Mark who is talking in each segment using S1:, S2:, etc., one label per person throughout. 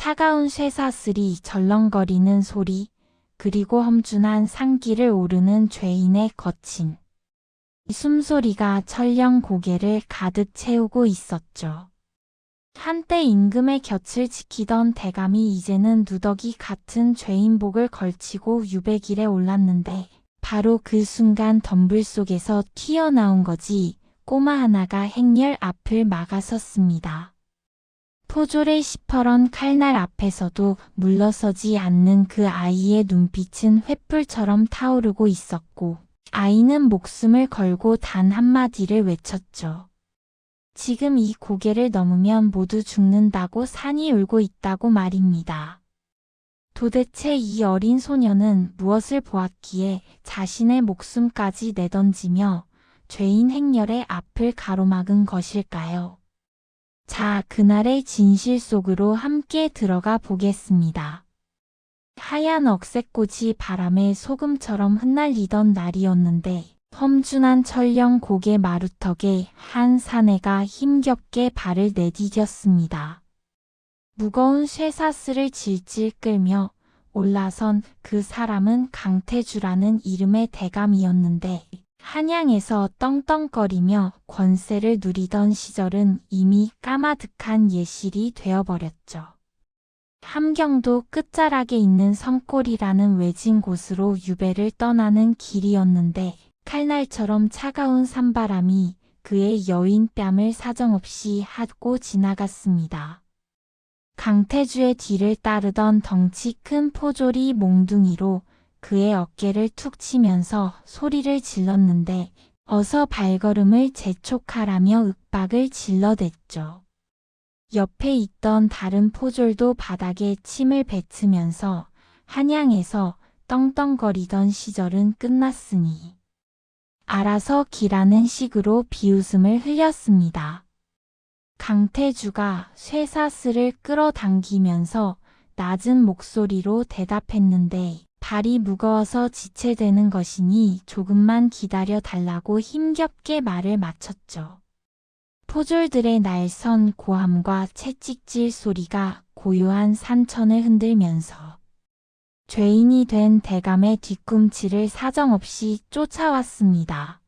S1: 차가운 쇠사슬이 절렁거리는 소리, 그리고 험준한 산길을 오르는 죄인의 거친 숨소리가 철령 고개를 가득 채우고 있었죠. 한때 임금의 곁을 지키던 대감이 이제는 누더기 같은 죄인복을 걸치고 유배길에 올랐는데 바로 그 순간 덤불 속에서 튀어나온 거지 꼬마 하나가 행렬 앞을 막아섰습니다. 포졸의 시퍼런 칼날 앞에서도 물러서지 않는 그 아이의 눈빛은 횃불처럼 타오르고 있었고 아이는 목숨을 걸고 단 한마디를 외쳤죠. 지금 이 고개를 넘으면 모두 죽는다고 산이 울고 있다고 말입니다. 도대체 이 어린 소녀는 무엇을 보았기에 자신의 목숨까지 내던지며 죄인 행렬의 앞을 가로막은 것일까요? 자, 그날의 진실 속으로 함께 들어가 보겠습니다. 하얀 억새꽃이 바람에 소금처럼 흩날리던 날이었는데 험준한 철령 고개 마루턱에 한 사내가 힘겹게 발을 내디뎠습니다. 무거운 쇠사슬을 질질 끌며 올라선 그 사람은 강태주라는 이름의 대감이었는데 한양에서 떵떵거리며 권세를 누리던 시절은 이미 까마득한 예실이 되어버렸죠. 함경도 끝자락에 있는 성골이라는 외진 곳으로 유배를 떠나는 길이었는데 칼날처럼 차가운 산바람이 그의 여인 뺨을 사정없이 핫고 지나갔습니다. 강태주의 뒤를 따르던 덩치 큰 포졸이 몽둥이로 그의 어깨를 툭 치면서 소리를 질렀는데 어서 발걸음을 재촉하라며 윽박을 질러댔죠. 옆에 있던 다른 포졸도 바닥에 침을 뱉으면서 한양에서 떵떵거리던 시절은 끝났으니 알아서 기라는 식으로 비웃음을 흘렸습니다. 강태주가 쇠사슬을 끌어당기면서 낮은 목소리로 대답했는데 발이 무거워서 지체되는 것이니 조금만 기다려 달라고 힘겹게 말을 마쳤죠. 포졸들의 날선 고함과 채찍질 소리가 고요한 산천을 흔들면서 죄인이 된 대감의 뒤꿈치를 사정없이 쫓아왔습니다.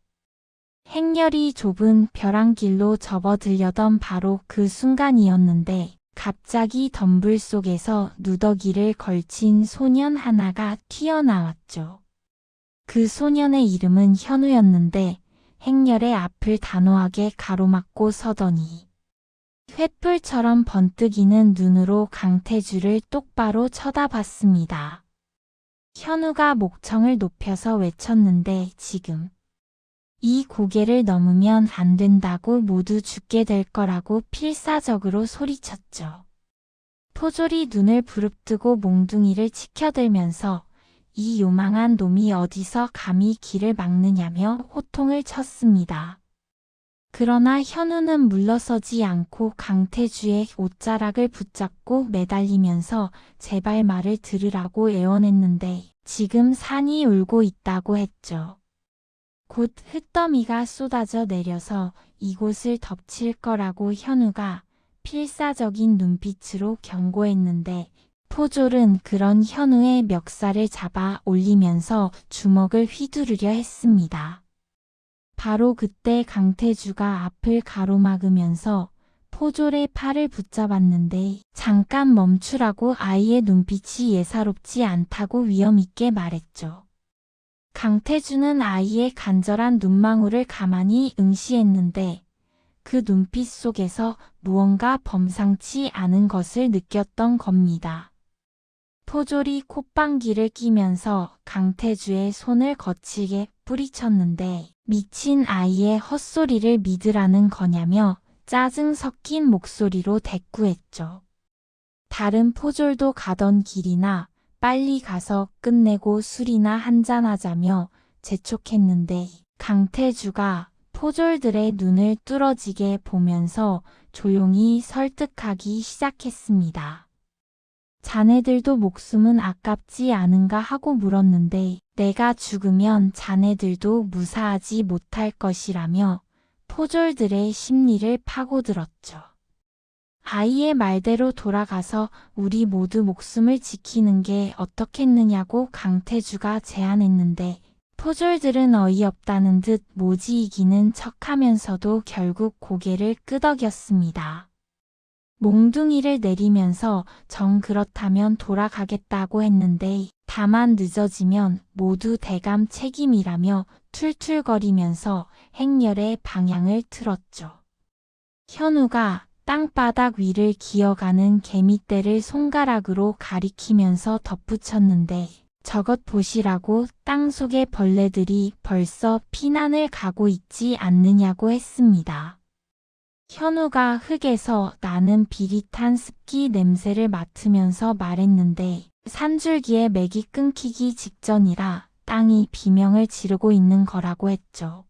S1: 행렬이 좁은 벼랑길로 접어들려던 바로 그 순간이었는데 갑자기 덤불 속에서 누더기를 걸친 소년 하나가 튀어나왔죠. 그 소년의 이름은 현우였는데 행렬의 앞을 단호하게 가로막고 서더니 횃불처럼 번뜩이는 눈으로 강태주를 똑바로 쳐다봤습니다. 현우가 목청을 높여서 외쳤는데 지금 이 고개를 넘으면 안 된다고 모두 죽게 될 거라고 필사적으로 소리쳤죠. 포졸이 눈을 부릅뜨고 몽둥이를 치켜들면서 이 요망한 놈이 어디서 감히 길을 막느냐며 호통을 쳤습니다. 그러나 현우는 물러서지 않고 강태주의 옷자락을 붙잡고 매달리면서 제발 말을 들으라고 애원했는데 지금 산이 울고 있다고 했죠. 곧 흙더미가 쏟아져 내려서 이곳을 덮칠 거라고 현우가 필사적인 눈빛으로 경고했는데 포졸은 그런 현우의 멱살을 잡아 올리면서 주먹을 휘두르려 했습니다. 바로 그때 강태주가 앞을 가로막으면서 포졸의 팔을 붙잡았는데 잠깐 멈추라고 아이의 눈빛이 예사롭지 않다고 위엄있게 말했죠. 강태주는 아이의 간절한 눈망울을 가만히 응시했는데 그 눈빛 속에서 무언가 범상치 않은 것을 느꼈던 겁니다. 포졸이 콧방귀를 끼면서 강태주의 손을 거칠게 뿌리쳤는데 미친 아이의 헛소리를 믿으라는 거냐며 짜증 섞인 목소리로 대꾸했죠. 다른 포졸도 가던 길이나 빨리 가서 끝내고 술이나 한잔하자며 재촉했는데 강태주가 포졸들의 눈을 뚫어지게 보면서 조용히 설득하기 시작했습니다. 자네들도 목숨은 아깝지 않은가 하고 물었는데 내가 죽으면 자네들도 무사하지 못할 것이라며 포졸들의 심리를 파고들었죠. 아이의 말대로 돌아가서 우리 모두 목숨을 지키는 게 어떻겠느냐고 강태주가 제안했는데 포졸들은 어이없다는 듯 모지 이기는 척하면서도 결국 고개를 끄덕였습니다. 몽둥이를 내리면서 정 그렇다면 돌아가겠다고 했는데 다만 늦어지면 모두 대감 책임이라며 툴툴거리면서 행렬의 방향을 틀었죠. 현우가 땅바닥 위를 기어가는 개미떼를 손가락으로 가리키면서 덧붙였는데 저것 보시라고 땅속의 벌레들이 벌써 피난을 가고 있지 않느냐고 했습니다. 현우가 흙에서 나는 비릿한 습기 냄새를 맡으면서 말했는데 산줄기에 맥이 끊기기 직전이라 땅이 비명을 지르고 있는 거라고 했죠.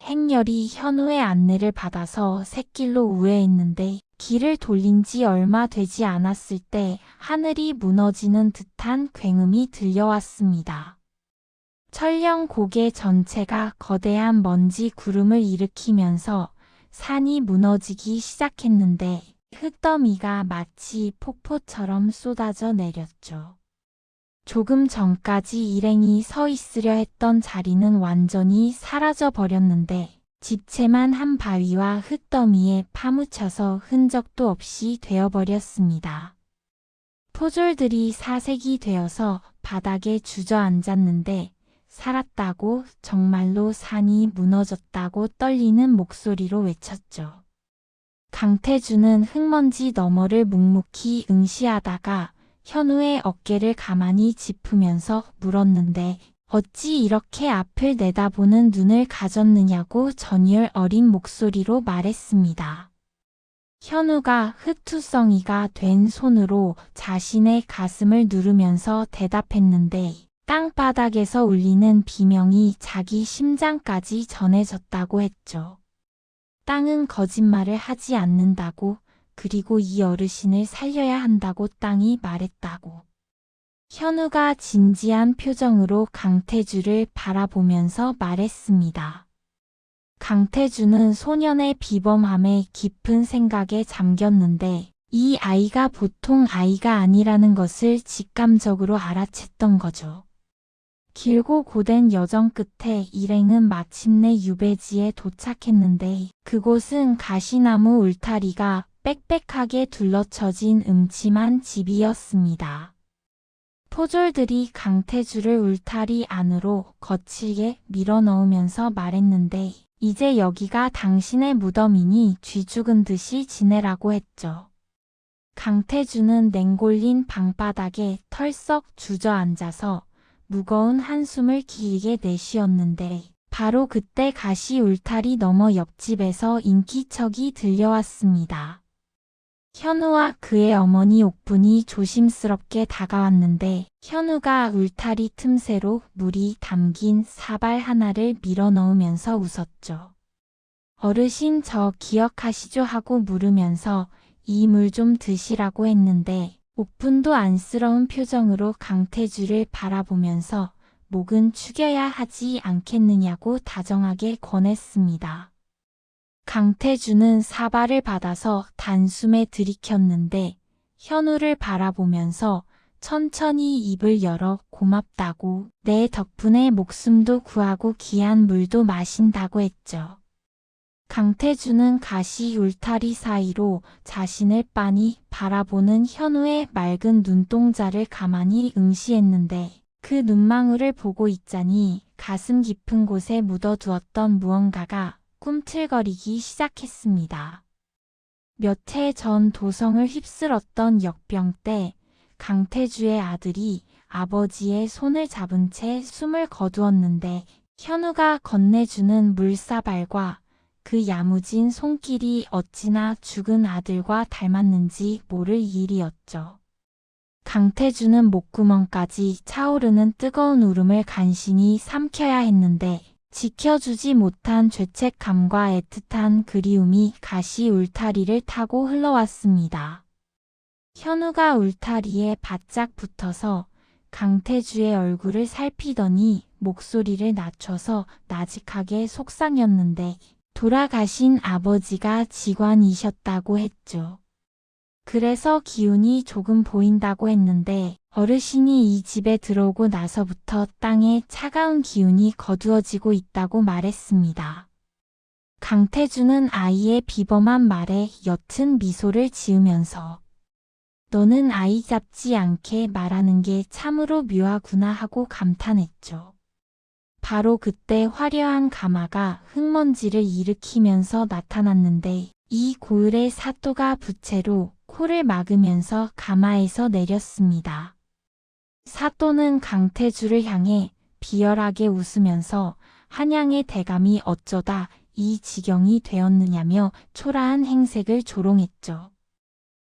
S1: 행렬이 현우의 안내를 받아서 샛길로 우회했는데 길을 돌린 지 얼마 되지 않았을 때 하늘이 무너지는 듯한 굉음이 들려왔습니다. 철령 고개 전체가 거대한 먼지 구름을 일으키면서 산이 무너지기 시작했는데 흙더미가 마치 폭포처럼 쏟아져 내렸죠. 조금 전까지 일행이 서 있으려 했던 자리는 완전히 사라져 버렸는데 집채만 한 바위와 흙더미에 파묻혀서 흔적도 없이 되어버렸습니다. 포졸들이 사색이 되어서 바닥에 주저앉았는데 살았다고 정말로 산이 무너졌다고 떨리는 목소리로 외쳤죠. 강태주는 흙먼지 너머를 묵묵히 응시하다가 현우의 어깨를 가만히 짚으면서 물었는데 어찌 이렇게 앞을 내다보는 눈을 가졌느냐고 전율 어린 목소리로 말했습니다. 현우가 흙투성이가 된 손으로 자신의 가슴을 누르면서 대답했는데 땅바닥에서 울리는 비명이 자기 심장까지 전해졌다고 했죠. 땅은 거짓말을 하지 않는다고, 그리고 이 어르신을 살려야 한다고 땅이 말했다고. 현우가 진지한 표정으로 강태주를 바라보면서 말했습니다. 강태주는 소년의 비범함에 깊은 생각에 잠겼는데 이 아이가 보통 아이가 아니라는 것을 직감적으로 알아챘던 거죠. 길고 고된 여정 끝에 일행은 마침내 유배지에 도착했는데 그곳은 가시나무 울타리가 빽빽하게 둘러쳐진 음침한 집이었습니다. 포졸들이 강태주를 울타리 안으로 거칠게 밀어넣으면서 말했는데 이제 여기가 당신의 무덤이니 쥐 죽은 듯이 지내라고 했죠. 강태주는 냉골린 방바닥에 털썩 주저앉아서 무거운 한숨을 길게 내쉬었는데 바로 그때 가시 울타리 너머 옆집에서 인기척이 들려왔습니다. 현우와 그의 어머니 옥분이 조심스럽게 다가왔는데 현우가 울타리 틈새로 물이 담긴 사발 하나를 밀어넣으면서 웃었죠. 어르신 저 기억하시죠? 하고 물으면서 이 물 좀 드시라고 했는데 옥분도 안쓰러운 표정으로 강태주를 바라보면서 목은 축여야 하지 않겠느냐고 다정하게 권했습니다. 강태주는 사발을 받아서 단숨에 들이켰는데 현우를 바라보면서 천천히 입을 열어 고맙다고 내 덕분에 목숨도 구하고 귀한 물도 마신다고 했죠. 강태주는 가시 울타리 사이로 자신을 빤히 바라보는 현우의 맑은 눈동자를 가만히 응시했는데 그 눈망울을 보고 있자니 가슴 깊은 곳에 묻어두었던 무언가가 꿈틀거리기 시작했습니다. 몇 해 전 도성을 휩쓸었던 역병 때 강태주의 아들이 아버지의 손을 잡은 채 숨을 거두었는데 현우가 건네주는 물사발과 그 야무진 손길이 어찌나 죽은 아들과 닮았는지 모를 일이었죠. 강태주는 목구멍까지 차오르는 뜨거운 울음을 간신히 삼켜야 했는데 지켜주지 못한 죄책감과 애틋한 그리움이 가시 울타리를 타고 흘러왔습니다. 현우가 울타리에 바짝 붙어서 강태주의 얼굴을 살피더니 목소리를 낮춰서 나직하게 속상했는데 돌아가신 아버지가 직관이셨다고 했죠. 그래서 기운이 조금 보인다고 했는데 어르신이 이 집에 들어오고 나서부터 땅에 차가운 기운이 거두어지고 있다고 말했습니다. 강태주는 아이의 비범한 말에 옅은 미소를 지으면서 너는 아이 잡지 않게 말하는 게 참으로 묘하구나 하고 감탄했죠. 바로 그때 화려한 가마가 흙먼지를 일으키면서 나타났는데 이 고을의 사또가 부채로 코를 막으면서 가마에서 내렸습니다. 사또는 강태주를 향해 비열하게 웃으면서 한양의 대감이 어쩌다 이 지경이 되었느냐며 초라한 행색을 조롱했죠.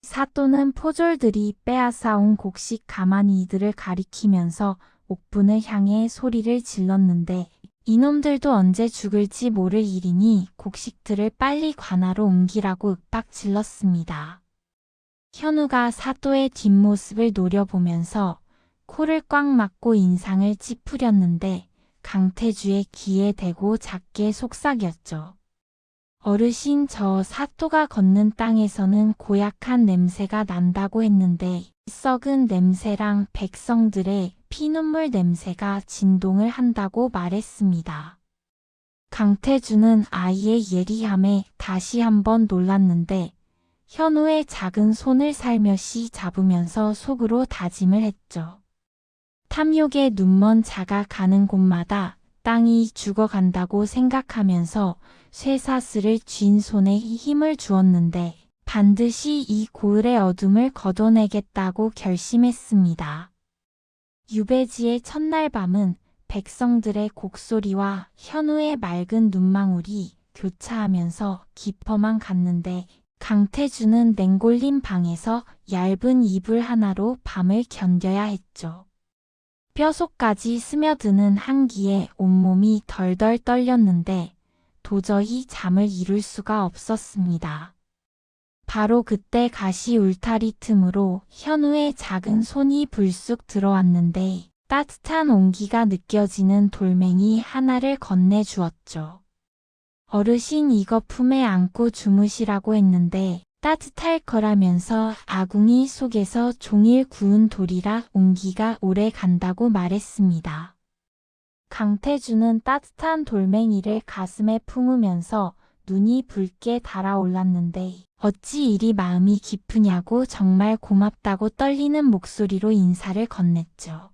S1: 사또는 포졸들이 빼앗아온 곡식 가만히 이들을 가리키면서 옥분을 향해 소리를 질렀는데 이놈들도 언제 죽을지 모를 일이니 곡식들을 빨리 관아로 옮기라고 윽박 질렀습니다. 현우가 사또의 뒷모습을 노려보면서 코를 꽉 막고 인상을 찌푸렸는데 강태주의 귀에 대고 작게 속삭였죠. 어르신, 저 사또가 걷는 땅에서는 고약한 냄새가 난다고 했는데 썩은 냄새랑 백성들의 피눈물 냄새가 진동을 한다고 말했습니다. 강태주는 아이의 예리함에 다시 한번 놀랐는데 현우의 작은 손을 살며시 잡으면서 속으로 다짐을 했죠. 탐욕의 눈먼 자가 가는 곳마다 땅이 죽어간다고 생각하면서 쇠사슬을 쥔 손에 힘을 주었는데 반드시 이 고을의 어둠을 걷어내겠다고 결심했습니다. 유배지의 첫날 밤은 백성들의 곡소리와 현우의 맑은 눈망울이 교차하면서 깊어만 갔는데 강태주는 냉골린 방에서 얇은 이불 하나로 밤을 견뎌야 했죠. 뼛속까지 스며드는 한기에 온몸이 덜덜 떨렸는데 도저히 잠을 이룰 수가 없었습니다. 바로 그때 가시 울타리 틈으로 현우의 작은 손이 불쑥 들어왔는데 따뜻한 온기가 느껴지는 돌멩이 하나를 건네주었죠. 어르신, 이거 품에 안고 주무시라고 했는데 따뜻할 거라면서 아궁이 속에서 종일 구운 돌이라 온기가 오래 간다고 말했습니다. 강태주는 따뜻한 돌멩이를 가슴에 품으면서 눈이 붉게 달아올랐는데 어찌 이리 마음이 깊으냐고 정말 고맙다고 떨리는 목소리로 인사를 건넸죠.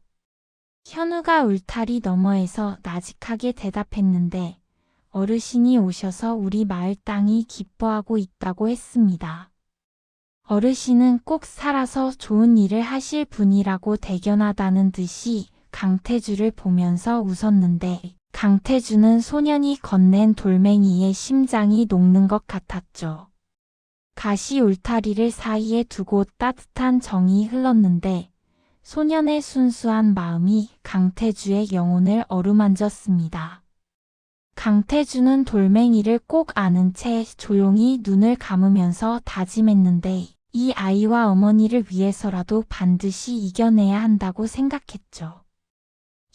S1: 현우가 울타리 너머에서 나직하게 대답했는데 어르신이 오셔서 우리 마을 땅이 기뻐하고 있다고 했습니다. 어르신은 꼭 살아서 좋은 일을 하실 분이라고 대견하다는 듯이 강태주를 보면서 웃었는데 강태주는 소년이 건넨 돌멩이에 심장이 녹는 것 같았죠. 가시 울타리를 사이에 두고 따뜻한 정이 흘렀는데 소년의 순수한 마음이 강태주의 영혼을 어루만졌습니다. 강태주는 돌멩이를 꼭 안은 채 조용히 눈을 감으면서 다짐했는데 이 아이와 어머니를 위해서라도 반드시 이겨내야 한다고 생각했죠.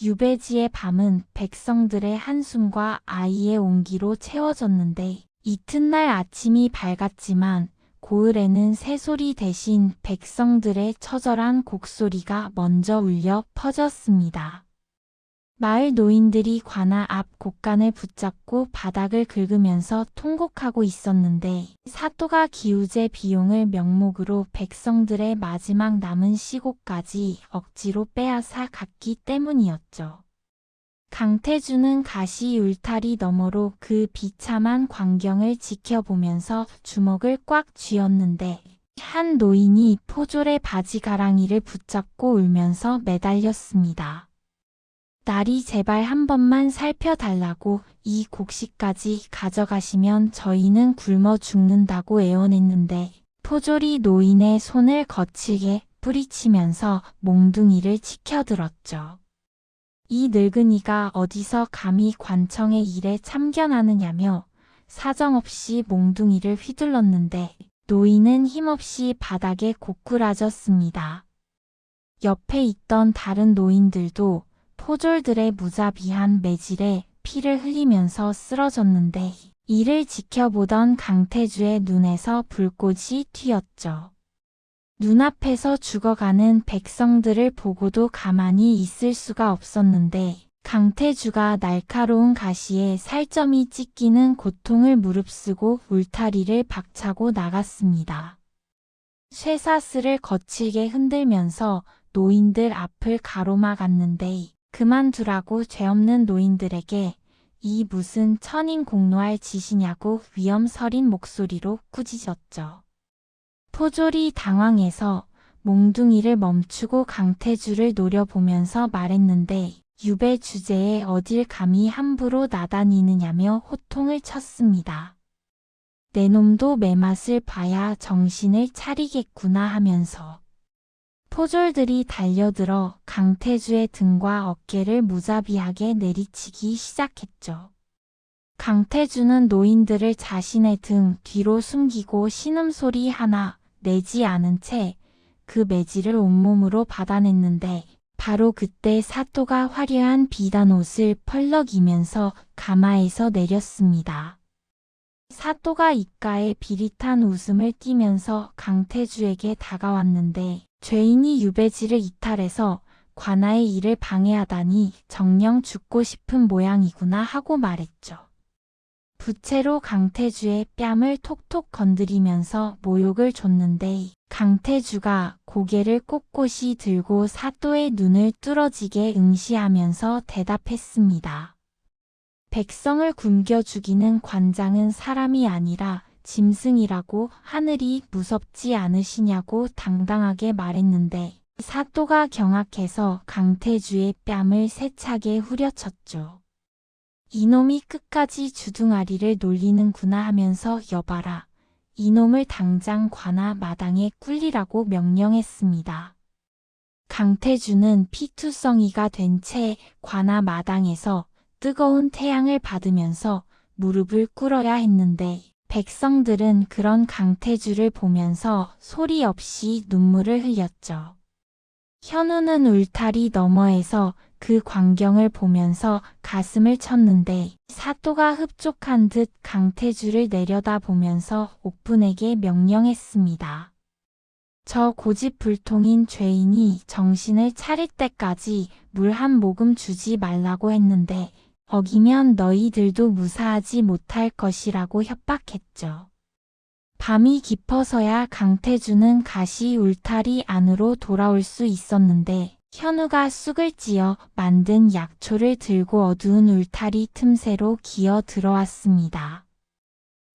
S1: 유배지의 밤은 백성들의 한숨과 아이의 온기로 채워졌는데 이튿날 아침이 밝았지만 고을에는 새소리 대신 백성들의 처절한 곡소리가 먼저 울려 퍼졌습니다. 마을 노인들이 관아 앞 곡간을 붙잡고 바닥을 긁으면서 통곡하고 있었는데 사또가 기우제 비용을 명목으로 백성들의 마지막 남은 시곡까지 억지로 빼앗아 갔기 때문이었죠. 강태주는 가시 울타리 너머로 그 비참한 광경을 지켜보면서 주먹을 꽉 쥐었는데 한 노인이 포졸의 바지 가랑이를 붙잡고 울면서 매달렸습니다. 날이 제발 한 번만 살펴달라고 이 곡식까지 가져가시면 저희는 굶어 죽는다고 애원했는데 포졸이 노인의 손을 거칠게 뿌리치면서 몽둥이를 치켜들었죠. 이 늙은이가 어디서 감히 관청의 일에 참견하느냐며 사정없이 몽둥이를 휘둘렀는데 노인은 힘없이 바닥에 고꾸라졌습니다. 옆에 있던 다른 노인들도 포졸들의 무자비한 매질에 피를 흘리면서 쓰러졌는데 이를 지켜보던 강태주의 눈에서 불꽃이 튀었죠. 눈앞에서 죽어가는 백성들을 보고도 가만히 있을 수가 없었는데 강태주가 날카로운 가시에 살점이 찢기는 고통을 무릅쓰고 울타리를 박차고 나갔습니다. 쇠사슬을 거칠게 흔들면서 노인들 앞을 가로막았는데 그만두라고 죄 없는 노인들에게 이 무슨 천인공노할 짓이냐고 위엄서린 목소리로 꾸짖었죠. 포졸이 당황해서 몽둥이를 멈추고 강태주를 노려보면서 말했는데 유배 주제에 어딜 감히 함부로 나다니느냐며 호통을 쳤습니다. 내 놈도 매맛을 봐야 정신을 차리겠구나 하면서 포졸들이 달려들어 강태주의 등과 어깨를 무자비하게 내리치기 시작했죠. 강태주는 노인들을 자신의 등 뒤로 숨기고 신음소리 하나 내지 않은 채 그 매질을 온몸으로 받아냈는데 바로 그때 사또가 화려한 비단 옷을 펄럭이면서 가마에서 내렸습니다. 사또가 입가에 비릿한 웃음을 띠면서 강태주에게 다가왔는데 죄인이 유배지를 이탈해서 관아의 일을 방해하다니 정녕 죽고 싶은 모양이구나 하고 말했죠. 부채로 강태주의 뺨을 톡톡 건드리면서 모욕을 줬는데 강태주가 고개를 꼿꼿이 들고 사또의 눈을 뚫어지게 응시하면서 대답했습니다. 백성을 굶겨 죽이는 관장은 사람이 아니라 짐승이라고 하늘이 무섭지 않으시냐고 당당하게 말했는데 사또가 경악해서 강태주의 뺨을 세차게 후려쳤죠. 이놈이 끝까지 주둥아리를 놀리는구나 하면서 여봐라. 이놈을 당장 관아 마당에 꿀리라고 명령했습니다. 강태주는 피투성이가 된 채 관아 마당에서 뜨거운 태양을 받으면서 무릎을 꿇어야 했는데 백성들은 그런 강태주를 보면서 소리 없이 눈물을 흘렸죠. 현우는 울타리 너머에서 그 광경을 보면서 가슴을 쳤는데 사또가 흡족한 듯 강태주를 내려다보면서 옥분에게 명령했습니다. 저 고집불통인 죄인이 정신을 차릴 때까지 물 한 모금 주지 말라고 했는데 어기면 너희들도 무사하지 못할 것이라고 협박했죠. 밤이 깊어서야 강태주는 가시 울타리 안으로 돌아올 수 있었는데 현우가 쑥을 찧어 만든 약초를 들고 어두운 울타리 틈새로 기어 들어왔습니다.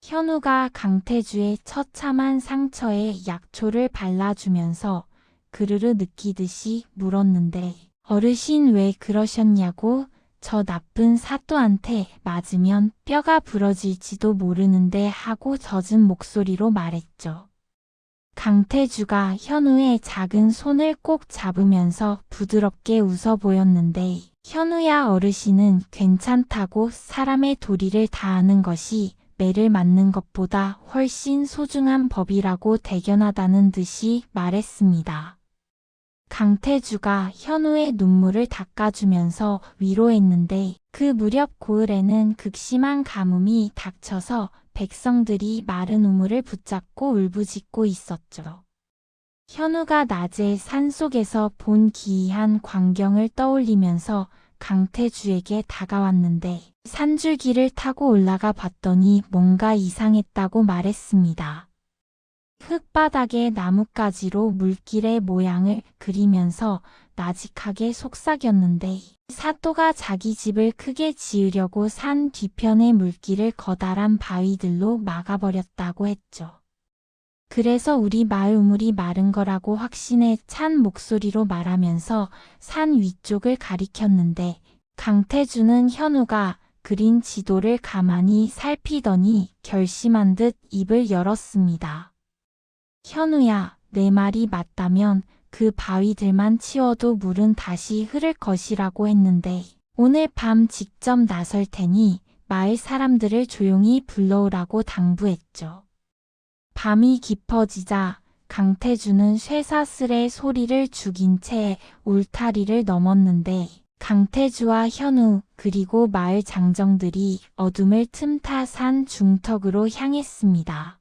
S1: 현우가 강태주의 처참한 상처에 약초를 발라주면서 그르르 느끼듯이 물었는데 어르신 왜 그러셨냐고 저 나쁜 사또한테 맞으면 뼈가 부러질지도 모르는데 하고 젖은 목소리로 말했죠. 강태주가 현우의 작은 손을 꼭 잡으면서 부드럽게 웃어 보였는데 현우야 어르신은 괜찮다고 사람의 도리를 다하는 것이 매를 맞는 것보다 훨씬 소중한 법이라고 대견하다는 듯이 말했습니다. 강태주가 현우의 눈물을 닦아주면서 위로했는데 그 무렵 고을에는 극심한 가뭄이 닥쳐서 백성들이 마른 우물을 붙잡고 울부짖고 있었죠. 현우가 낮에 산속에서 본 기이한 광경을 떠올리면서 강태주에게 다가왔는데 산줄기를 타고 올라가 봤더니 뭔가 이상했다고 말했습니다. 흙바닥에 나뭇가지로 물길의 모양을 그리면서 나직하게 속삭였는데 사또가 자기 집을 크게 지으려고 산 뒤편의 물길을 커다란 바위들로 막아버렸다고 했죠. 그래서 우리 마을 우물이 마른 거라고 확신에 찬 목소리로 말하면서 산 위쪽을 가리켰는데 강태주는 현우가 그린 지도를 가만히 살피더니 결심한 듯 입을 열었습니다. 현우야, 내 말이 맞다면 그 바위들만 치워도 물은 다시 흐를 것이라고 했는데 오늘 밤 직접 나설 테니 마을 사람들을 조용히 불러오라고 당부했죠. 밤이 깊어지자 강태주는 쇠사슬의 소리를 죽인 채 울타리를 넘었는데 강태주와 현우 그리고 마을 장정들이 어둠을 틈타 산 중턱으로 향했습니다.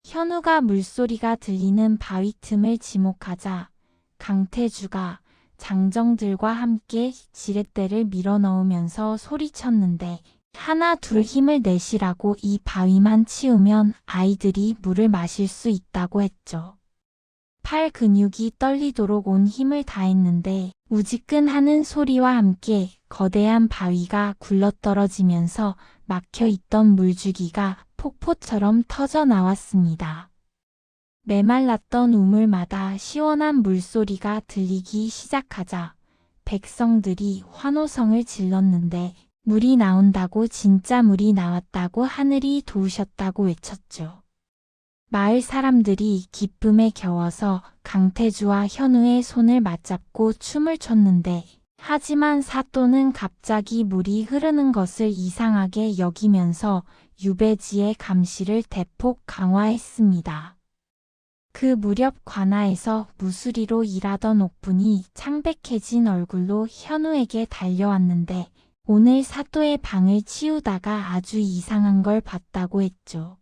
S1: 현우가 물소리가 들리는 바위 틈을 지목하자 강태주가 장정들과 함께 지렛대를 밀어넣으면서 소리쳤는데 하나 둘 힘을 내시라고 이 바위만 치우면 아이들이 물을 마실 수 있다고 했죠. 팔 근육이 떨리도록 온 힘을 다했는데 우지끈하는 소리와 함께 거대한 바위가 굴러떨어지면서 막혀있던 물주기가 폭포처럼 터져 나왔습니다. 메말랐던 우물마다 시원한 물소리가 들리기 시작하자 백성들이 환호성을 질렀는데 물이 나온다고 진짜 물이 나왔다고 하늘이 도우셨다고 외쳤죠. 마을 사람들이 기쁨에 겨워서 강태주와 현우의 손을 맞잡고 춤을 췄는데 하지만 사또는 갑자기 물이 흐르는 것을 이상하게 여기면서 유배지의 감시를 대폭 강화했습니다. 그 무렵 관아에서 무수리로 일하던 옥분이 창백해진 얼굴로 현우에게 달려왔는데 오늘 사또의 방을 치우다가 아주 이상한 걸 봤다고 했죠.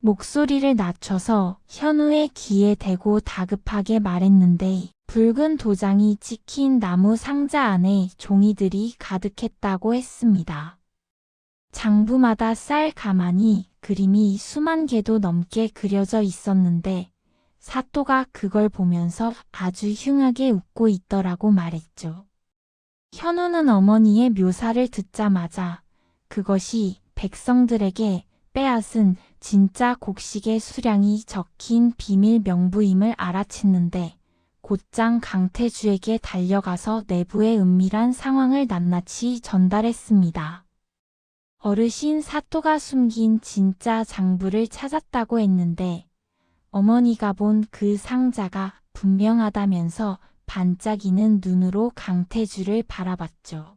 S1: 목소리를 낮춰서 현우의 귀에 대고 다급하게 말했는데 붉은 도장이 찍힌 나무 상자 안에 종이들이 가득했다고 했습니다. 장부마다 쌀 가마니 그림이 수만 개도 넘게 그려져 있었는데 사또가 그걸 보면서 아주 흉하게 웃고 있더라고 말했죠. 현우는 어머니의 묘사를 듣자마자 그것이 백성들에게 빼앗은 진짜 곡식의 수량이 적힌 비밀 명부임을 알아챘는데 곧장 강태주에게 달려가서 내부의 은밀한 상황을 낱낱이 전달했습니다. 어르신 사또가 숨긴 진짜 장부를 찾았다고 했는데 어머니가 본 그 상자가 분명하다면서 반짝이는 눈으로 강태주를 바라봤죠.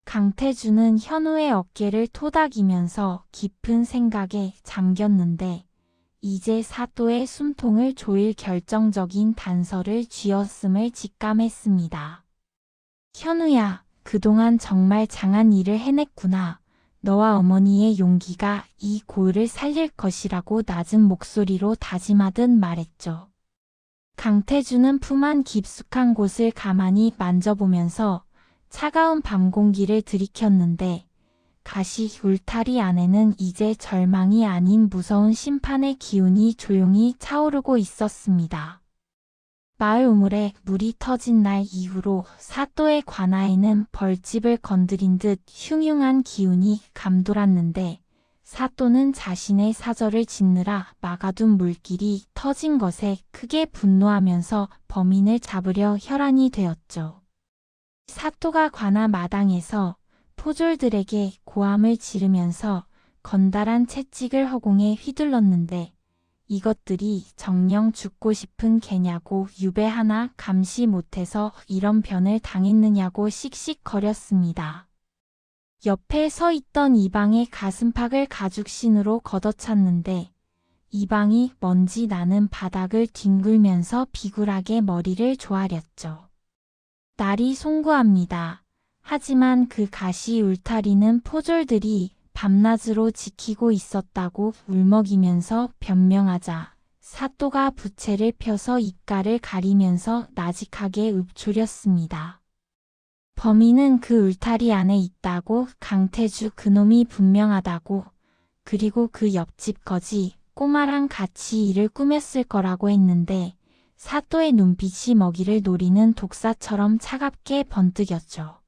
S1: 강태주는 현우의 어깨를 토닥이면서 깊은 생각에 잠겼는데 이제 사또의 숨통을 조일 결정적인 단서를 쥐었음을 직감했습니다. 현우야, 그동안 정말 장한 일을 해냈구나. 너와 어머니의 용기가 이 고을을 살릴 것이라고 낮은 목소리로 다짐하듯 말했죠. 강태주는 품 안 깊숙한 곳을 가만히 만져보면서 차가운 밤 공기를 들이켰는데 가시 울타리 안에는 이제 절망이 아닌 무서운 심판의 기운이 조용히 차오르고 있었습니다. 마을 우물에 물이 터진 날 이후로 사또의 관아에는 벌집을 건드린 듯 흉흉한 기운이 감돌았는데 사또는 자신의 사절을 짓느라 막아둔 물길이 터진 것에 크게 분노하면서 범인을 잡으려 혈안이 되었죠. 사또가 관아 마당에서 포졸들에게 고함을 지르면서 건달한 채찍을 허공에 휘둘렀는데 이것들이 정녕 죽고 싶은 개냐고 유배 하나 감시 못해서 이런 변을 당했느냐고 씩씩거렸습니다. 옆에 서 있던 이방의 가슴팍을 가죽신으로 걷어찼는데 이방이 먼지 나는 바닥을 뒹굴면서 비굴하게 머리를 조아렸죠. 날이 송구합니다. 하지만 그 가시 울타리는 포졸들이 밤낮으로 지키고 있었다고 울먹이면서 변명하자 사또가 부채를 펴서 입가를 가리면서 나직하게 읊조렸습니다. 범인은 그 울타리 안에 있다고, 강태주 그놈이 분명하다고, 그리고 그 옆집 거지 꼬마랑 같이 일을 꾸몄을 거라고 했는데 사또의 눈빛이 먹이를 노리는 독사처럼 차갑게 번뜩였죠.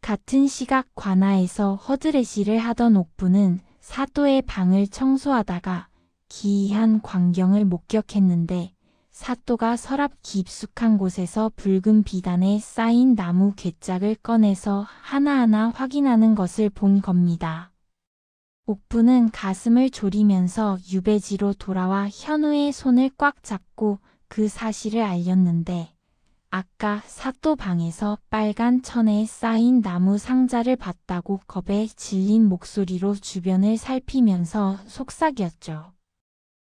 S1: 같은 시각 관아에서 허드레시를 하던 옥부는 사또의 방을 청소하다가 기이한 광경을 목격했는데 사또가 서랍 깊숙한 곳에서 붉은 비단에 쌓인 나무 괴짝을 꺼내서 하나하나 확인하는 것을 본 겁니다. 옥부는 가슴을 졸이면서 유배지로 돌아와 현우의 손을 꽉 잡고 그 사실을 알렸는데 아까 사또 방에서 빨간 천에 쌓인 나무 상자를 봤다고 겁에 질린 목소리로 주변을 살피면서 속삭였죠.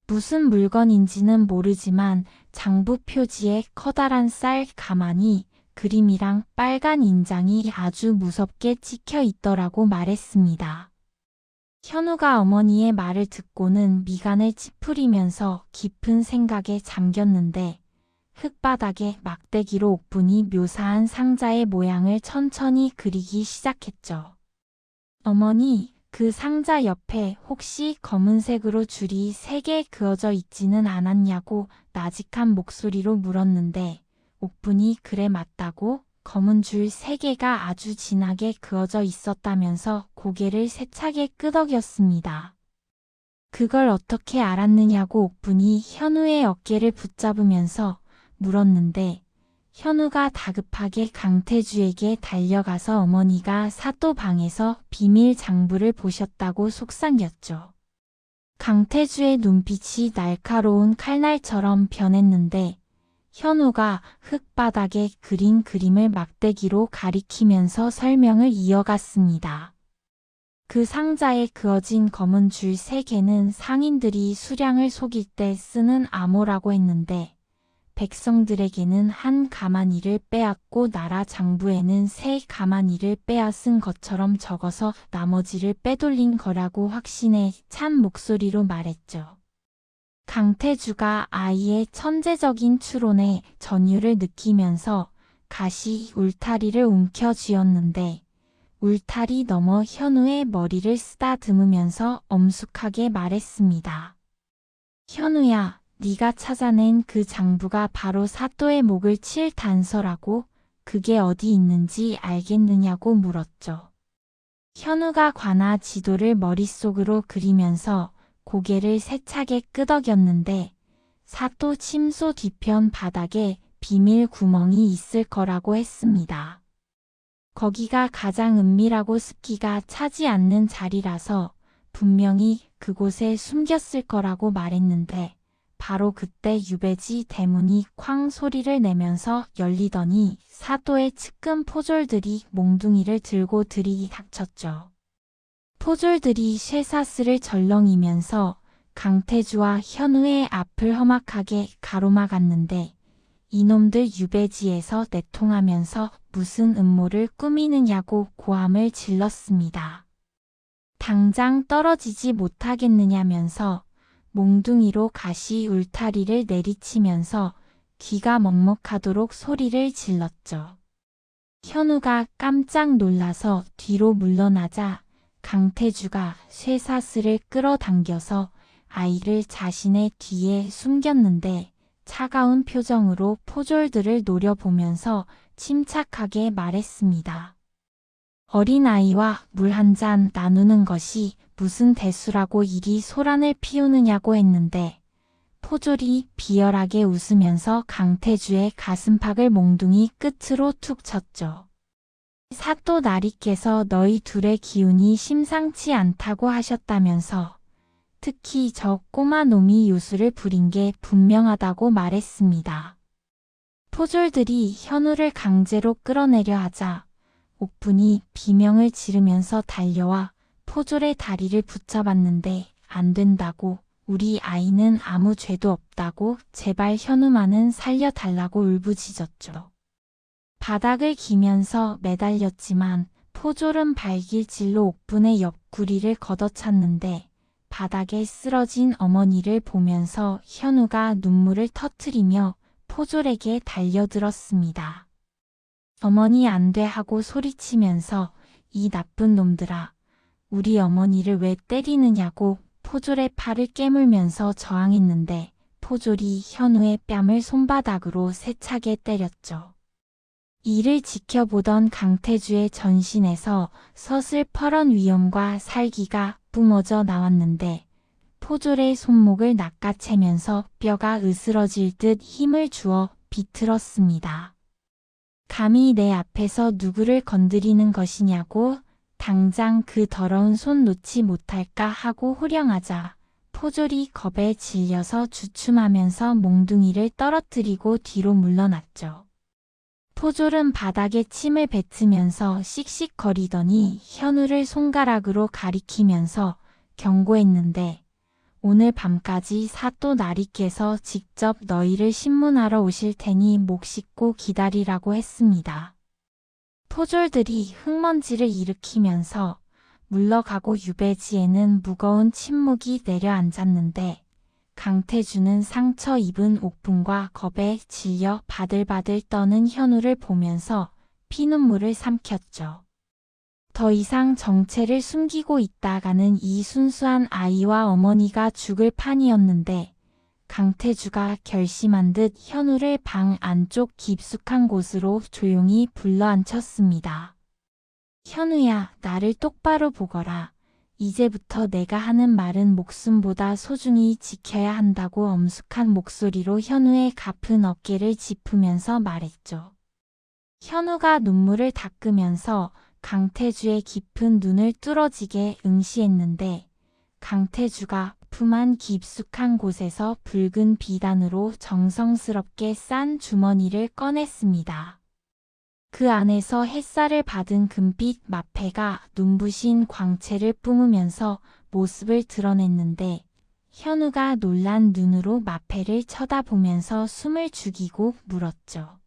S1: 무슨 물건인지는 모르지만 장부 표지에 커다란 쌀 가마니 그림이랑 빨간 인장이 아주 무섭게 찍혀 있더라고 말했습니다. 현우가 어머니의 말을 듣고는 미간을 찌푸리면서 깊은 생각에 잠겼는데 흙바닥에 막대기로 옥분이 묘사한 상자의 모양을 천천히 그리기 시작했죠. 어머니, 그 상자 옆에 혹시 검은색으로 줄이 3개 그어져 있지는 않았냐고 나직한 목소리로 물었는데 옥분이 그래 맞다고 검은 줄 3개가 아주 진하게 그어져 있었다면서 고개를 세차게 끄덕였습니다. 그걸 어떻게 알았느냐고 옥분이 현우의 어깨를 붙잡으면서 물었는데 현우가 다급하게 강태주에게 달려가서 어머니가 사또 방에서 비밀 장부를 보셨다고 속삭였죠. 강태주의 눈빛이 날카로운 칼날처럼 변했는데 현우가 흙바닥에 그린 그림을 막대기로 가리키면서 설명을 이어갔습니다. 그 상자에 그어진 검은 줄 3개는 상인들이 수량을 속일 때 쓰는 암호라고 했는데 백성들에게는 한 가마니를 빼앗고 나라 장부에는 3 가마니를 빼앗은 것처럼 적어서 나머지를 빼돌린 거라고 확신에 찬 목소리로 말했죠. 강태주가 아이의 천재적인 추론에 전율을 느끼면서 가시 울타리를 움켜쥐었는데 울타리 너머 현우의 머리를 쓰다듬으면서 엄숙하게 말했습니다. 현우야, 네가 찾아낸 그 장부가 바로 사또의 목을 칠 단서라고? 그게 어디 있는지 알겠느냐고 물었죠. 현우가 관아 지도를 머릿속으로 그리면서 고개를 세차게 끄덕였는데 사또 침소 뒤편 바닥에 비밀 구멍이 있을 거라고 했습니다. 거기가 가장 은밀하고 습기가 차지 않는 자리라서 분명히 그곳에 숨겼을 거라고 말했는데 바로 그때 유배지 대문이 쾅 소리를 내면서 열리더니 사또의 측근 포졸들이 몽둥이를 들고 들이닥쳤죠. 포졸들이 쇠사슬을 절렁이면서 강태주와 현우의 앞을 험악하게 가로막았는데 이놈들 유배지에서 내통하면서 무슨 음모를 꾸미느냐고 고함을 질렀습니다. 당장 떨어지지 못하겠느냐면서 몽둥이로 가시 울타리를 내리치면서 귀가 먹먹하도록 소리를 질렀죠. 현우가 깜짝 놀라서 뒤로 물러나자 강태주가 쇠사슬을 끌어당겨서 아이를 자신의 뒤에 숨겼는데 차가운 표정으로 포졸들을 노려보면서 침착하게 말했습니다. 어린아이와 물 한 잔 나누는 것이 무슨 대수라고 이리 소란을 피우느냐고 했는데 포졸이 비열하게 웃으면서 강태주의 가슴팍을 몽둥이 끝으로 툭 쳤죠. 사또 나리께서 너희 둘의 기운이 심상치 않다고 하셨다면서 특히 저 꼬마 놈이 요술을 부린 게 분명하다고 말했습니다. 포졸들이 현우를 강제로 끌어내려 하자 옥분이 비명을 지르면서 달려와 포졸의 다리를 붙잡았는데 안 된다고, 우리 아이는 아무 죄도 없다고 제발 현우만은 살려달라고 울부짖었죠. 바닥을 기면서 매달렸지만 포졸은 발길질로 옥분의 옆구리를 걷어찼는데 바닥에 쓰러진 어머니를 보면서 현우가 눈물을 터뜨리며 포졸에게 달려들었습니다. 어머니 안 돼 하고 소리치면서 이 나쁜 놈들아, 우리 어머니를 왜 때리느냐고 포졸의 팔을 깨물면서 저항했는데 포졸이 현우의 뺨을 손바닥으로 세차게 때렸죠. 이를 지켜보던 강태주의 전신에서 서슬퍼런 위험과 살기가 뿜어져 나왔는데 포졸의 손목을 낚아채면서 뼈가 으스러질 듯 힘을 주어 비틀었습니다. 감히 내 앞에서 누구를 건드리는 것이냐고, 당장 그 더러운 손 놓지 못할까 하고 호령하자 포졸이 겁에 질려서 주춤하면서 몽둥이를 떨어뜨리고 뒤로 물러났죠. 포졸은 바닥에 침을 뱉으면서 씩씩거리더니 현우를 손가락으로 가리키면서 경고했는데 오늘 밤까지 사또 나리께서 직접 너희를 신문하러 오실 테니 목 씻고 기다리라고 했습니다. 포졸들이 흙먼지를 일으키면서 물러가고 유배지에는 무거운 침묵이 내려앉았는데 강태주는 상처 입은 옥분과 겁에 질려 바들바들 떠는 현우를 보면서 피눈물을 삼켰죠. 더 이상 정체를 숨기고 있다가는 이 순수한 아이와 어머니가 죽을 판이었는데 강태주가 결심한 듯 현우를 방 안쪽 깊숙한 곳으로 조용히 불러앉혔습니다. 현우야, 나를 똑바로 보거라. 이제부터 내가 하는 말은 목숨보다 소중히 지켜야 한다고 엄숙한 목소리로 현우의 가쁜 어깨를 짚으면서 말했죠. 현우가 눈물을 닦으면서 강태주의 깊은 눈을 뚫어지게 응시했는데 강태주가 품 안 깊숙한 곳에서 붉은 비단으로 정성스럽게 싼 주머니를 꺼냈습니다. 그 안에서 햇살을 받은 금빛 마패가 눈부신 광채를 뿜으면서 모습을 드러냈는데 현우가 놀란 눈으로 마패를 쳐다보면서 숨을 죽이고 물었죠.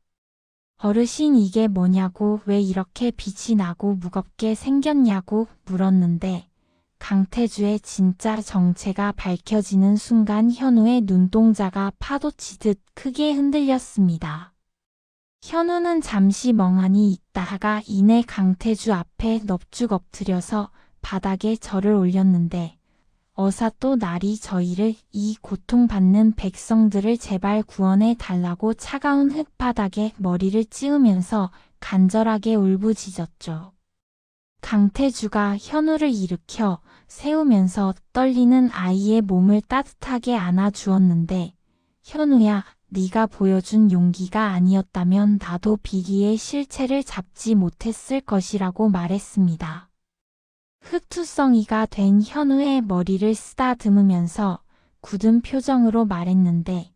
S1: 어르신 이게 뭐냐고 왜 이렇게 빛이 나고 무겁게 생겼냐고 물었는데 강태주의 진짜 정체가 밝혀지는 순간 현우의 눈동자가 파도치듯 크게 흔들렸습니다. 현우는 잠시 멍하니 있다가 이내 강태주 앞에 넙죽 엎드려서 바닥에 절을 올렸는데 어사 또 날이 저희를 이 고통받는 백성들을 제발 구원해 달라고 차가운 흙바닥에 머리를 찌우면서 간절하게 울부짖었죠. 강태주가 현우를 일으켜 세우면서 떨리는 아이의 몸을 따뜻하게 안아주었는데 현우야, 네가 보여준 용기가 아니었다면 나도 비기의 실체를 잡지 못했을 것이라고 말했습니다. 흑투성이가 된 현우의 머리를 쓰다듬으면서 굳은 표정으로 말했는데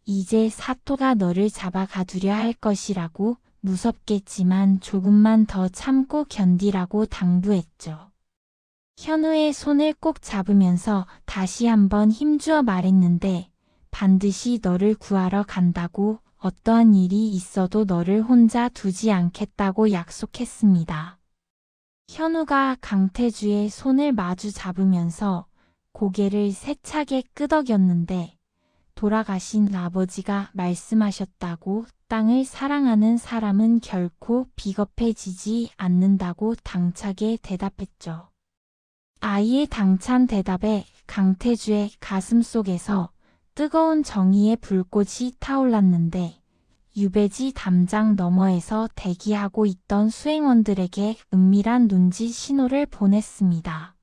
S1: 이제 사또가 너를 잡아가두려 할 것이라고 무섭겠지만 조금만 더 참고 견디라고 당부했죠. 현우의 손을 꼭 잡으면서 다시 한번 힘주어 말했는데 반드시 너를 구하러 간다고 어떠한 일이 있어도 너를 혼자 두지 않겠다고 약속했습니다. 현우가 강태주의 손을 마주 잡으면서 고개를 세차게 끄덕였는데 돌아가신 아버지가 말씀하셨다고 땅을 사랑하는 사람은 결코 비겁해지지 않는다고 당차게 대답했죠. 아이의 당찬 대답에 강태주의 가슴 속에서 뜨거운 정의의 불꽃이 타올랐는데 유배지 담장 너머에서 대기하고 있던 수행원들에게 은밀한 눈짓 신호를 보냈습니다.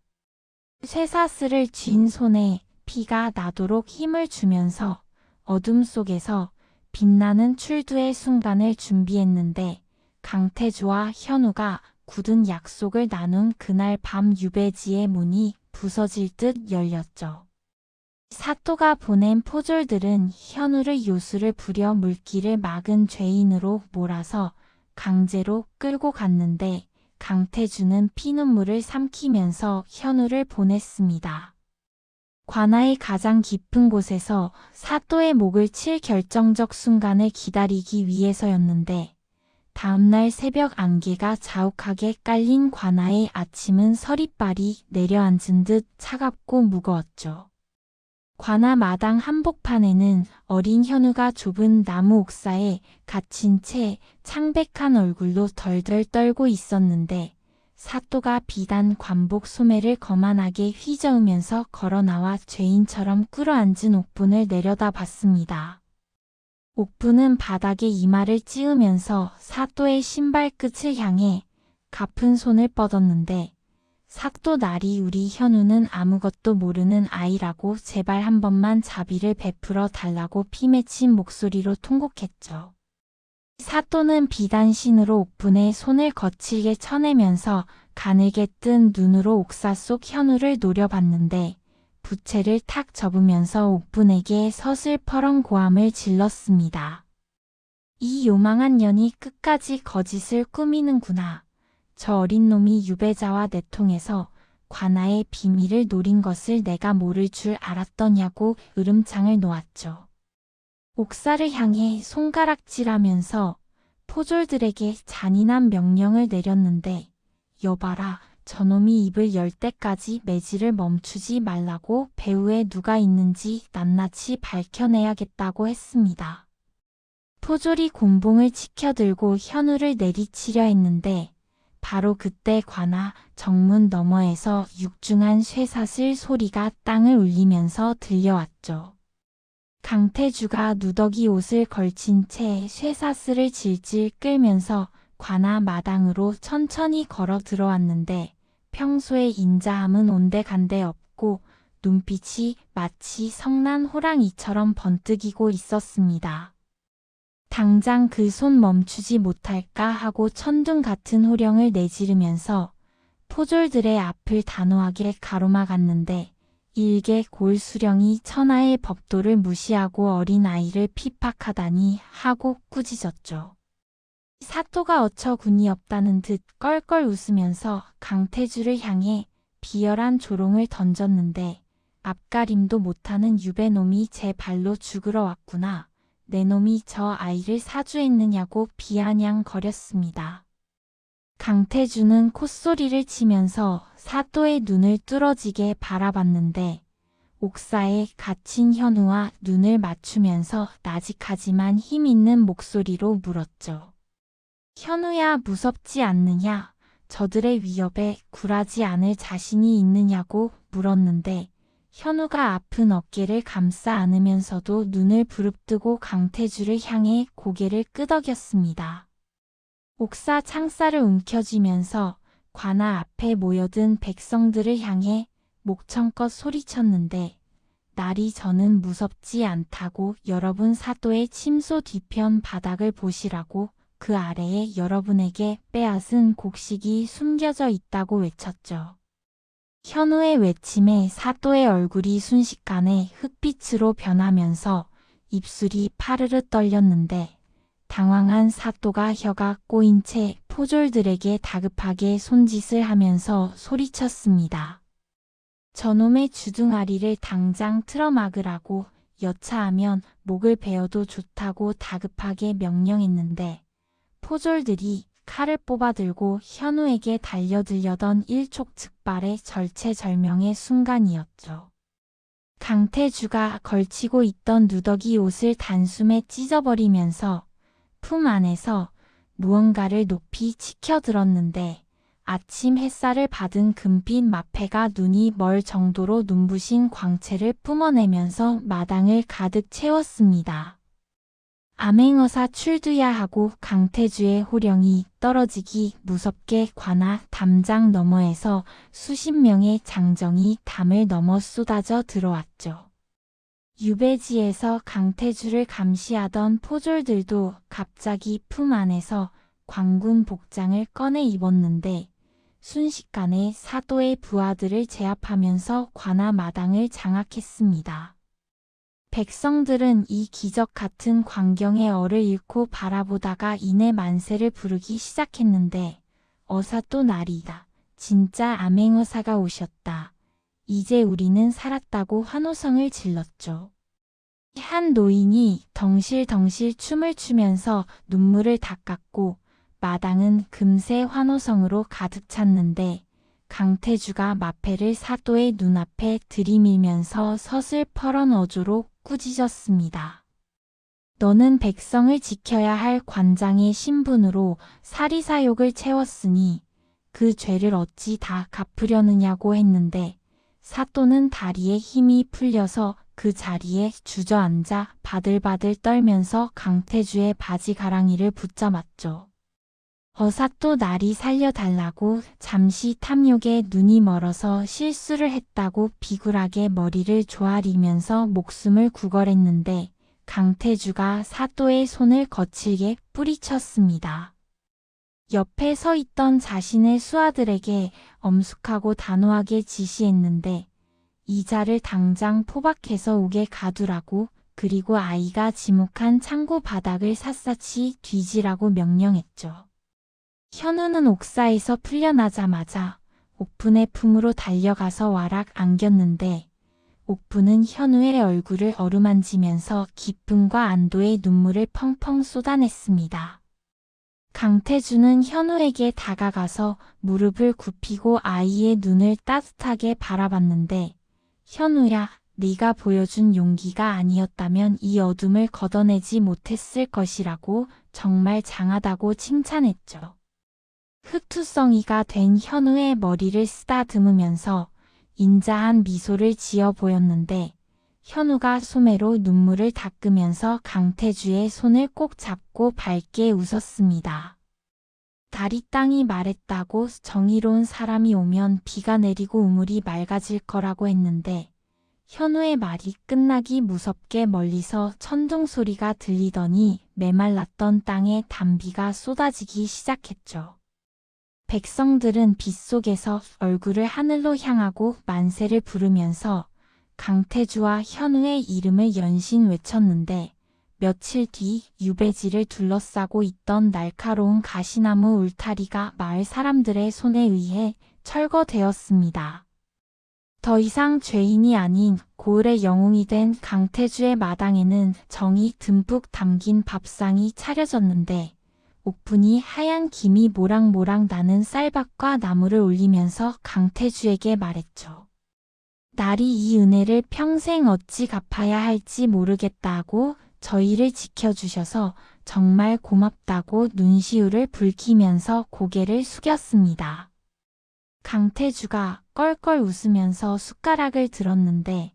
S1: 쇠사슬을 쥔 손에 피가 나도록 힘을 주면서 어둠 속에서 빛나는 출두의 순간을 준비했는데 강태주와 현우가 굳은 약속을 나눈 그날 밤 유배지의 문이 부서질 듯 열렸죠. 사또가 보낸 포졸들은 현우를 요술을 부려 물길을 막은 죄인으로 몰아서 강제로 끌고 갔는데 강태주는 피눈물을 삼키면서 현우를 보냈습니다. 관아의 가장 깊은 곳에서 사또의 목을 칠 결정적 순간을 기다리기 위해서였는데 다음날 새벽 안개가 자욱하게 깔린 관아의 아침은 서리빨이 내려앉은 듯 차갑고 무거웠죠. 관아 마당 한복판에는 어린 현우가 좁은 나무 옥사에 갇힌 채 창백한 얼굴로 덜덜 떨고 있었는데 사또가 비단 관복 소매를 거만하게 휘저으면서 걸어나와 죄인처럼 꿇어앉은 옥분을 내려다봤습니다. 옥분은 바닥에 이마를 찌우면서 사또의 신발 끝을 향해 가쁜 손을 뻗었는데 사또 나리 우리 현우는 아무것도 모르는 아이라고 제발 한 번만 자비를 베풀어 달라고 피맺힌 목소리로 통곡했죠. 사또는 비단신으로 옥분의 손을 거칠게 쳐내면서 가늘게 뜬 눈으로 옥사 속 현우를 노려봤는데 부채를 탁 접으면서 옥분에게 서슬퍼런 고함을 질렀습니다. 이 요망한 년이 끝까지 거짓을 꾸미는구나. 저 어린 놈이 유배자와 내통해서 관아의 비밀을 노린 것을 내가 모를 줄 알았더냐고 으름장을 놓았죠. 옥사를 향해 손가락질하면서 포졸들에게 잔인한 명령을 내렸는데 여봐라, 저놈이 입을 열 때까지 매질을 멈추지 말라고 배후에 누가 있는지 낱낱이 밝혀내야겠다고 했습니다. 포졸이 곤봉을 치켜들고 현우를 내리치려 했는데 바로 그때 관아 정문 너머에서 육중한 쇠사슬 소리가 땅을 울리면서 들려왔죠. 강태주가 누더기 옷을 걸친 채 쇠사슬을 질질 끌면서 관아 마당으로 천천히 걸어 들어왔는데 평소에 인자함은 온데간데 없고 눈빛이 마치 성난 호랑이처럼 번뜩이고 있었습니다. 당장 그 손 멈추지 못할까 하고 천둥 같은 호령을 내지르면서 포졸들의 앞을 단호하게 가로막았는데 일개 골수령이 천하의 법도를 무시하고 어린아이를 핍박하다니 하고 꾸짖었죠. 사또가 어처구니 없다는 듯 껄껄 웃으면서 강태주를 향해 비열한 조롱을 던졌는데 앞가림도 못하는 유배놈이 제 발로 죽으러 왔구나. 내 놈이 저 아이를 사주했느냐고 비아냥거렸습니다. 강태주는 콧소리를 치면서 사또의 눈을 뚫어지게 바라봤는데 옥사에 갇힌 현우와 눈을 맞추면서 나직하지만 힘있는 목소리로 물었죠. 현우야, 무섭지 않느냐? 저들의 위협에 굴하지 않을 자신이 있느냐고 물었는데 현우가 아픈 어깨를 감싸 안으면서도 눈을 부릅뜨고 강태주를 향해 고개를 끄덕였습니다. 옥사 창살을 움켜쥐면서 관아 앞에 모여든 백성들을 향해 목청껏 소리쳤는데 날이 저는 무섭지 않다고 여러분 사도의 침소 뒤편 바닥을 보시라고 그 아래에 여러분에게 빼앗은 곡식이 숨겨져 있다고 외쳤죠. 현우의 외침에 사또의 얼굴이 순식간에 흑빛으로 변하면서 입술이 파르르 떨렸는데 당황한 사또가 혀가 꼬인 채 포졸들에게 다급하게 손짓을 하면서 소리쳤습니다. 저놈의 주둥아리를 당장 틀어막으라고 여차하면 목을 베어도 좋다고 다급하게 명령했는데 포졸들이 칼을 뽑아들고 현우에게 달려들려던 일촉즉발의 절체절명의 순간이었죠. 강태주가 걸치고 있던 누더기 옷을 단숨에 찢어버리면서 품 안에서 무언가를 높이 치켜들었는데 아침 햇살을 받은 금빛 마패가 눈이 멀 정도로 눈부신 광채를 뿜어내면서 마당을 가득 채웠습니다. 암행어사 출두야 하고 강태주의 호령이 떨어지기 무섭게 관아 담장 너머에서 수십 명의 장정이 담을 넘어 쏟아져 들어왔죠. 유배지에서 강태주를 감시하던 포졸들도 갑자기 품 안에서 광군 복장을 꺼내 입었는데 순식간에 사도의 부하들을 제압하면서 관아 마당을 장악했습니다. 백성들은 이 기적 같은 광경에 얼을 잃고 바라보다가 이내 만세를 부르기 시작했는데 어사 또 날이다. 진짜 암행어사가 오셨다. 이제 우리는 살았다고 환호성을 질렀죠. 한 노인이 덩실덩실 춤을 추면서 눈물을 닦았고 마당은 금세 환호성으로 가득 찼는데 강태주가 마패를 사도의 눈앞에 들이밀면서 서슬퍼런 어조로 꾸짖었습니다. 너는 백성을 지켜야 할 관장의 신분으로 사리사욕을 채웠으니 그 죄를 어찌 다 갚으려느냐고 했는데 사또는 다리에 힘이 풀려서 그 자리에 주저앉아 바들바들 떨면서 강태주의 바지 가랑이를 붙잡았죠. 어사또 날이 살려달라고 잠시 탐욕에 눈이 멀어서 실수를 했다고 비굴하게 머리를 조아리면서 목숨을 구걸했는데 강태주가 사또의 손을 거칠게 뿌리쳤습니다. 옆에 서 있던 자신의 수하들에게 엄숙하고 단호하게 지시했는데 이자를 당장 포박해서 옥에 가두라고 그리고 아이가 지목한 창고 바닥을 샅샅이 뒤지라고 명령했죠. 현우는 옥사에서 풀려나자마자 옥분의 품으로 달려가서 와락 안겼는데 옥분은 현우의 얼굴을 어루만지면서 기쁨과 안도의 눈물을 펑펑 쏟아냈습니다. 강태주는 현우에게 다가가서 무릎을 굽히고 아이의 눈을 따뜻하게 바라봤는데 현우야, 네가 보여준 용기가 아니었다면 이 어둠을 걷어내지 못했을 것이라고 정말 장하다고 칭찬했죠. 흑투성이가 된 현우의 머리를 쓰다듬으면서 인자한 미소를 지어 보였는데 현우가 소매로 눈물을 닦으면서 강태주의 손을 꼭 잡고 밝게 웃었습니다. 달이 땅이 말했다고 정의로운 사람이 오면 비가 내리고 우물이 맑아질 거라고 했는데 현우의 말이 끝나기 무섭게 멀리서 천둥 소리가 들리더니 메말랐던 땅에 단비가 쏟아지기 시작했죠. 백성들은 빗속에서 얼굴을 하늘로 향하고 만세를 부르면서 강태주와 현우의 이름을 연신 외쳤는데 며칠 뒤 유배지를 둘러싸고 있던 날카로운 가시나무 울타리가 마을 사람들의 손에 의해 철거되었습니다. 더 이상 죄인이 아닌 고을의 영웅이 된 강태주의 마당에는 정이 듬뿍 담긴 밥상이 차려졌는데 옥분이 하얀 김이 모락모락 나는 쌀밥과 나물을 올리면서 강태주에게 말했죠. 날이 이 은혜를 평생 어찌 갚아야 할지 모르겠다고 저희를 지켜주셔서 정말 고맙다고 눈시울을 붉히면서 고개를 숙였습니다. 강태주가 껄껄 웃으면서 숟가락을 들었는데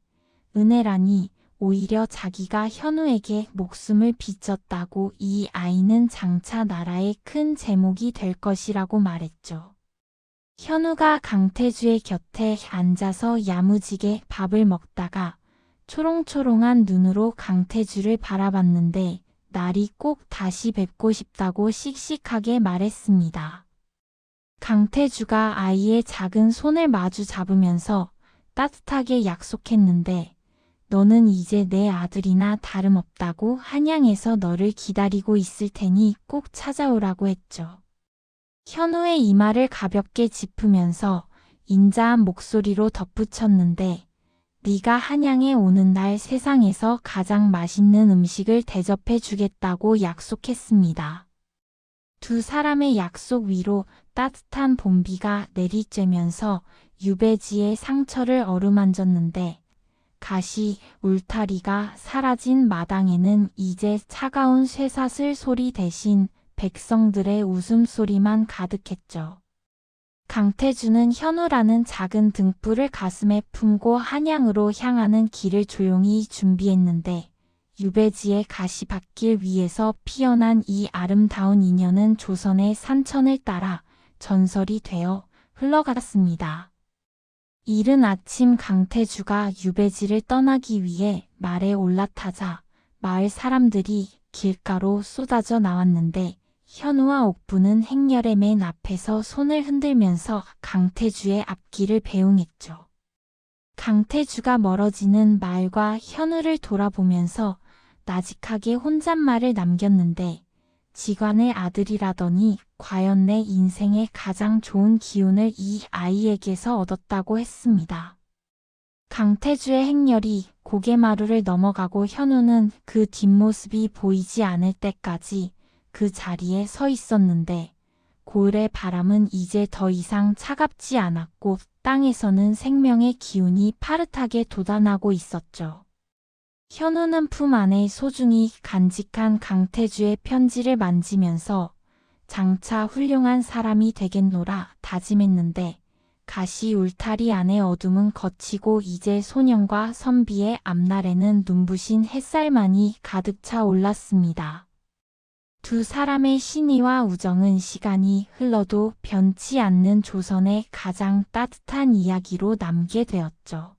S1: 은혜라니 오히려 자기가 현우에게 목숨을 비쳤다고 이 아이는 장차 나라의 큰 제목이 될 것이라고 말했죠. 현우가 강태주의 곁에 앉아서 야무지게 밥을 먹다가 초롱초롱한 눈으로 강태주를 바라봤는데 날이 꼭 다시 뵙고 싶다고 씩씩하게 말했습니다. 강태주가 아이의 작은 손을 마주 잡으면서 따뜻하게 약속했는데 너는 이제 내 아들이나 다름없다고 한양에서 너를 기다리고 있을 테니 꼭 찾아오라고 했죠. 현우의 이마를 가볍게 짚으면서 인자한 목소리로 덧붙였는데 네가 한양에 오는 날 세상에서 가장 맛있는 음식을 대접해 주겠다고 약속했습니다. 두 사람의 약속 위로 따뜻한 봄비가 내리쬐면서 유배지의 상처를 어루만졌는데 가시 울타리가 사라진 마당에는 이제 차가운 쇠사슬 소리 대신 백성들의 웃음소리만 가득했죠. 강태주는 현우라는 작은 등불을 가슴에 품고 한양으로 향하는 길을 조용히 준비했는데 유배지의 가시밭길 위에서 피어난 이 아름다운 인연은 조선의 산천을 따라 전설이 되어 흘러갔습니다. 이른 아침 강태주가 유배지를 떠나기 위해 말에 올라타자 마을 사람들이 길가로 쏟아져 나왔는데 현우와 옥부는 행렬의 맨 앞에서 손을 흔들면서 강태주의 앞길을 배웅했죠. 강태주가 멀어지는 마을과 현우를 돌아보면서 나직하게 혼잣말을 남겼는데 지관의 아들이라더니 과연 내 인생의 가장 좋은 기운을 이 아이에게서 얻었다고 했습니다. 강태주의 행렬이 고개마루를 넘어가고 현우는 그 뒷모습이 보이지 않을 때까지 그 자리에 서 있었는데 고을의 바람은 이제 더 이상 차갑지 않았고 땅에서는 생명의 기운이 파릇하게 돋아나고 있었죠. 현우는 품 안에 소중히 간직한 강태주의 편지를 만지면서 장차 훌륭한 사람이 되겠노라 다짐했는데 가시 울타리 안의 어둠은 걷히고 이제 소년과 선비의 앞날에는 눈부신 햇살만이 가득 차 올랐습니다. 두 사람의 신의와 우정은 시간이 흘러도 변치 않는 조선의 가장 따뜻한 이야기로 남게 되었죠.